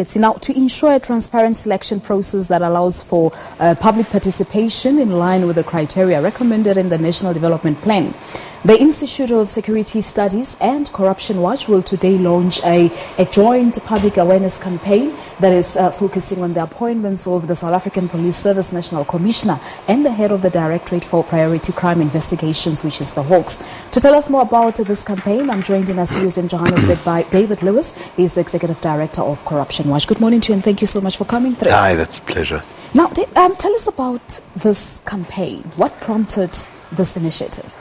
It's now to ensure a transparent selection process that allows for public participation in line with the criteria recommended in the National Development Plan. The Institute of Security Studies and Corruption Watch will today launch a joint public awareness campaign that is focusing on the appointments of the South African Police Service National Commissioner and the head of the Directorate for Priority Crime Investigations, which is the Hawks. To tell us more about this campaign, I'm joined in our studios in Johannesburg by David Lewis. He's the Executive Director of Corruption Watch. Good morning to you and thank you so much for coming through. Hi, that's a pleasure. Now, tell us about this campaign. What prompted this initiative?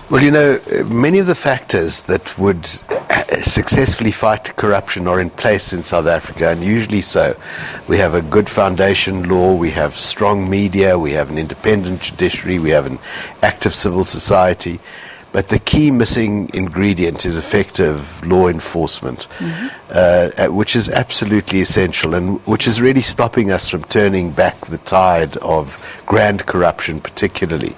Well, you know, many of the factors that would successfully fight corruption are in place in South Africa, and usually so. We have a good foundation law, we have strong media, we have an independent judiciary, we have an active civil society. But the key missing ingredient is effective law enforcement, which is absolutely essential and which is really stopping us from turning back the tide of grand corruption particularly.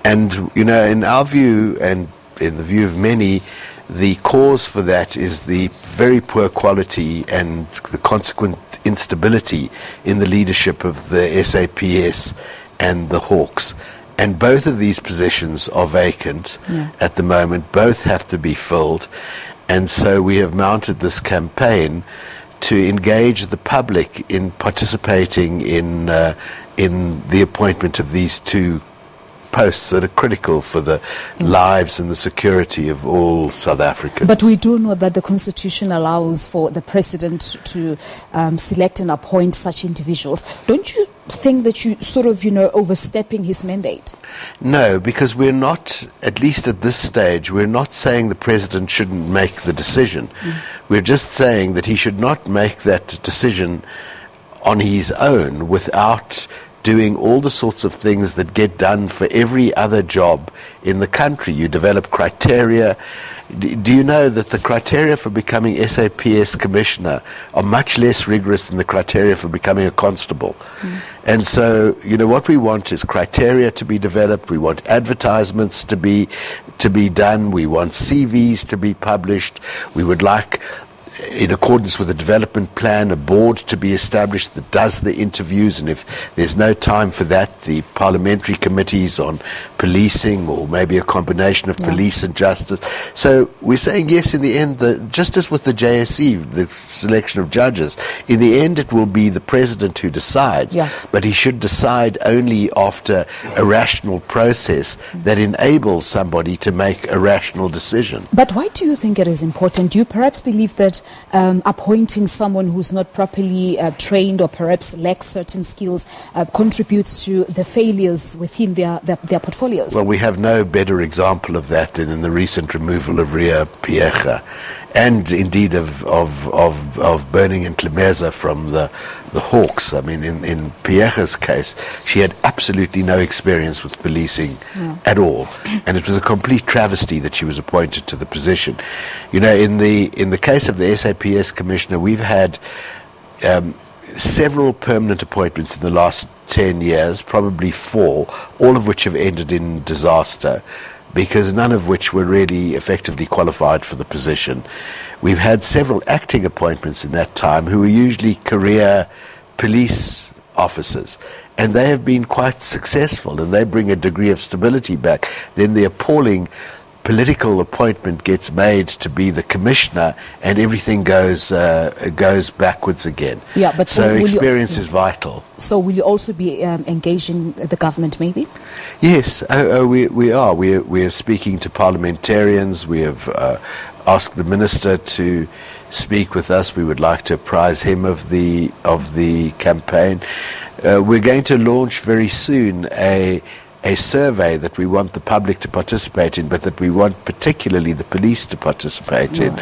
And, you know, in our view and in the view of many, the cause for that is the very poor quality and the consequent instability in the leadership of the SAPS and the Hawks. And both of these positions are vacant at the moment. Both have to be filled. And so we have mounted this campaign to engage the public in participating in the appointment of these two posts that are critical for the lives and the security of all South Africans. But we do know that the Constitution allows for the President to select and appoint such individuals. Don't you think that you sort of, overstepping his mandate? No, because we're not, at least at this stage, we're not saying the President shouldn't make the decision. We're just saying that he should not make that decision on his own without doing all the sorts of things that get done for every other job in the country. You develop criteria. Do you know that the criteria for becoming SAPS Commissioner are much less rigorous than the criteria for becoming a constable? And so, what we want is criteria to be developed. We want advertisements to be done. We want CVs to be published. We would like, in accordance with the development plan, a board to be established that does the interviews, and if there's no time for that, the parliamentary committees on policing, or maybe a combination of police and justice. So we're saying yes, in the end, just as with the JSE, the selection of judges, in the end it will be the President who decides, but he should decide only after a rational process that enables somebody to make a rational decision. But why do you think it is important? Do you perhaps believe that appointing someone who's not properly trained or perhaps lacks certain skills contributes to the failures within their portfolios? Well, we have no better example of that than in the recent removal of Ria Piecha, and indeed of Burning and Clemeza from the Hawks. I mean, in Piecha's case, she had absolutely no experience with policing at all, and it was a complete travesty that she was appointed to the position. In the case of the SAPS Commissioner, we've had several permanent appointments in the last 10 years, probably 4, all of which have ended in disaster, because none of which were really effectively qualified for the position. We've had several acting appointments in that time who were usually career police officers, and they have been quite successful, and they bring a degree of stability back. Then the appalling political appointment gets made to be the commissioner, and everything goes backwards again. But so experience is vital. So will you also be engaging the government, maybe? Yes, we are. We are speaking to parliamentarians. We have asked the minister to speak with us. We would like to apprise him of the campaign. We're going to launch very soon a survey that we want the public to participate in, but that we want particularly the police to participate in,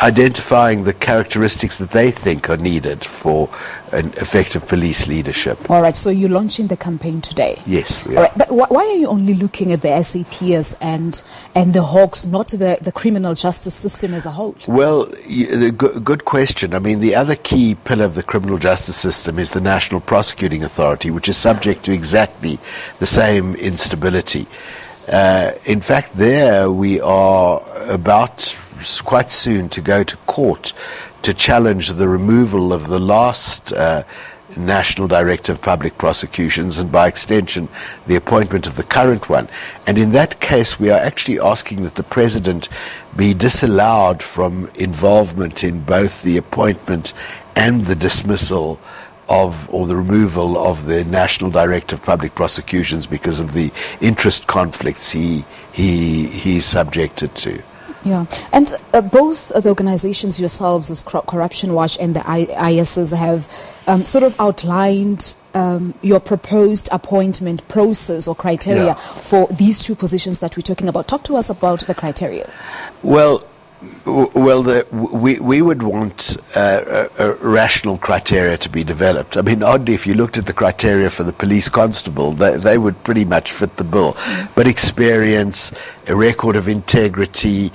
identifying the characteristics that they think are needed for an effective police leadership. All right, so you're launching the campaign today? Yes, we are. All right, but why are you only looking at the SAPS and the Hawks, not the criminal justice system as a whole? Well, good question. I mean, the other key pillar of the criminal justice system is the National Prosecuting Authority, which is subject to exactly the same instability. In fact, there we are about quite soon to go to court to challenge the removal of the last National Director of Public Prosecutions, and by extension the appointment of the current one. And in that case we are actually asking that the President be disallowed from involvement in both the appointment and the dismissal of, or the removal of, the National Director of Public Prosecutions because of the interest conflicts he's subjected to. Yeah, and both the organizations yourselves, as Corruption Watch and the ISs, have sort of outlined your proposed appointment process or criteria for these two positions that we're talking about. Talk to us about the criteria. Well, we would want a rational criteria to be developed. I mean, oddly, if you looked at the criteria for the police constable, they would pretty much fit the bill. But experience, a record of integrity,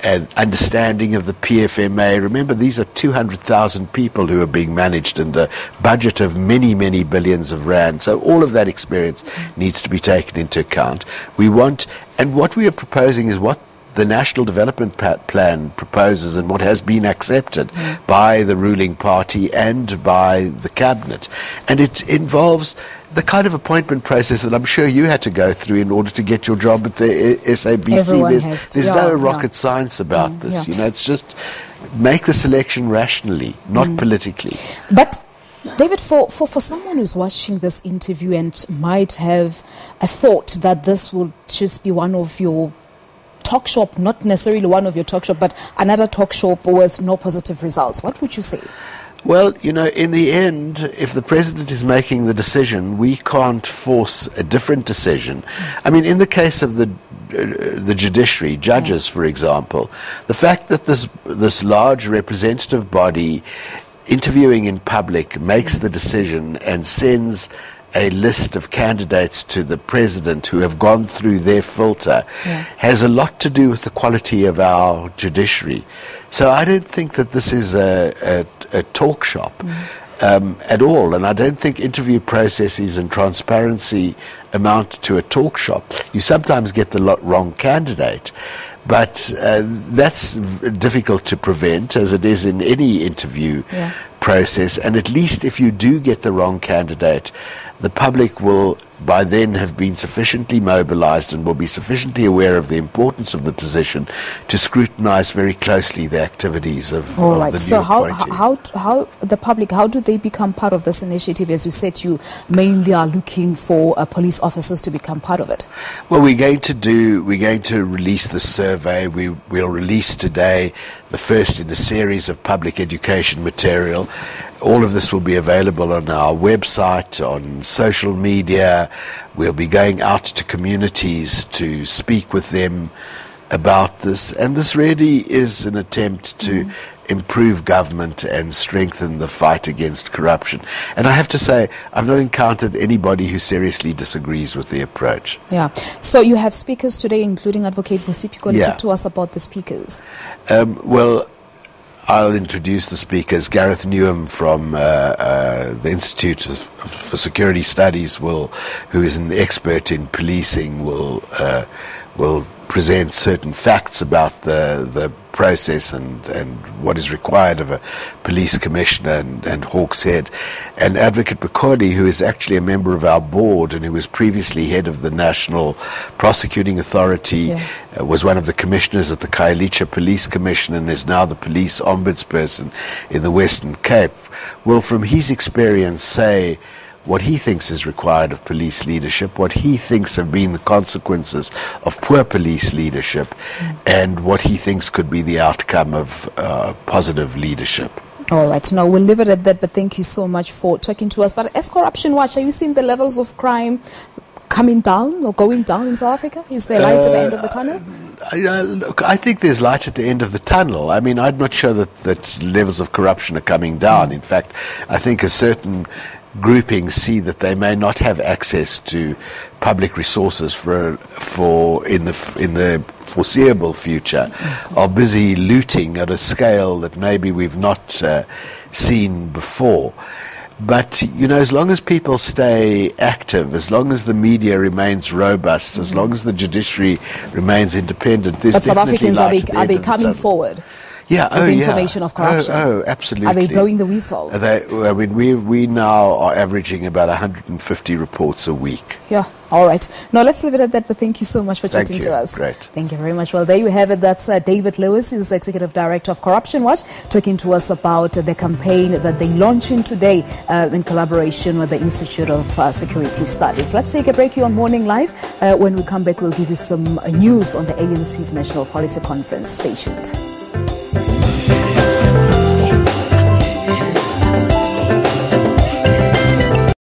and understanding of the PFMA. Remember, these are 200,000 people who are being managed and a budget of many, many billions of rand. So all of that experience needs to be taken into account. We want, and what we are proposing is what the National Development Plan proposes and what has been accepted by the ruling party and by the Cabinet. And it involves the kind of appointment process that I'm sure you had to go through in order to get your job at the SABC. There's no rocket science about this. You know, it's just make the selection rationally, not politically. But David, for someone who's watching this interview and might have a thought that this will just be one of your talk shop, not necessarily one of your talk shop, but another talk shop with no positive results, what would you say? Well, you know, in the end, if the President is making the decision, we can't force a different decision. I mean, in the case of the judiciary, judges, for example, the fact that this large representative body interviewing in public makes the decision and sends a list of candidates to the President who have gone through their filter has a lot to do with the quality of our judiciary. So I don't think that this is a talk shop at all, and I don't think interview processes and transparency amount to a talk shop. You sometimes get the wrong candidate, but that's difficult to prevent, as it is in any interview process. And at least if you do get the wrong candidate, the public will by then have been sufficiently mobilized and will be sufficiently aware of the importance of the position to scrutinize very closely the activities of the new appointee. So how the public, how do they become part of this initiative? As you said, you mainly are looking for police officers to become part of it. Well, we're going to release the survey. We'll release today the first in a series of public education material. All of this will be available on our website, on social media. We'll be going out to communities to speak with them about this. And this really is an attempt to improve government and strengthen the fight against corruption. And I have to say, I've not encountered anybody who seriously disagrees with the approach. Yeah. So you have speakers today, including Advocate Vusipiko. Talk to us about the speakers. Well, I'll introduce the speakers. Gareth Newham from the Institute for Security Studies who is an expert in policing, will present certain facts about the process and what is required of a police commissioner and Hawks Head. And Advocate Bokoli, who is actually a member of our board and who was previously head of the National Prosecuting Authority, was one of the commissioners at the Khayelitsha Police Commission and is now the police ombudsperson in the Western Cape, will from his experience say what he thinks is required of police leadership, what he thinks have been the consequences of poor police leadership, and what he thinks could be the outcome of positive leadership. All right, now we'll leave it at that, but thank you so much for talking to us. But as Corruption Watch, are you seeing the levels of crime coming down or going down in South Africa? Is there light at the end of the tunnel? Look, I think there's light at the end of the tunnel. I mean, I'm not sure that levels of corruption are coming down. In fact, I think a certain groupings see that they may not have access to public resources in the foreseeable future, are busy looting at a scale that maybe we've not seen before. But, you know, as long as people stay active, as long as the media remains robust, as long as the judiciary remains independent, there's definitely light at the end of the tunnel. But South Africans, are they coming forward? Yeah, with the information of corruption? Oh, absolutely. Are they blowing the whistle? I mean, we now are averaging about 150 reports a week. Yeah, all right. Now, let's leave it at that, but thank you so much for chatting to us. Great. Thank you very much. Well, there you have it. That's David Lewis, who's Executive Director of Corruption Watch, talking to us about the campaign that they're launching today in collaboration with the Institute of Security Studies. Let's take a break here on Morning Live. When we come back, we'll give you some news on the ANC's National Policy Conference. Stay tuned.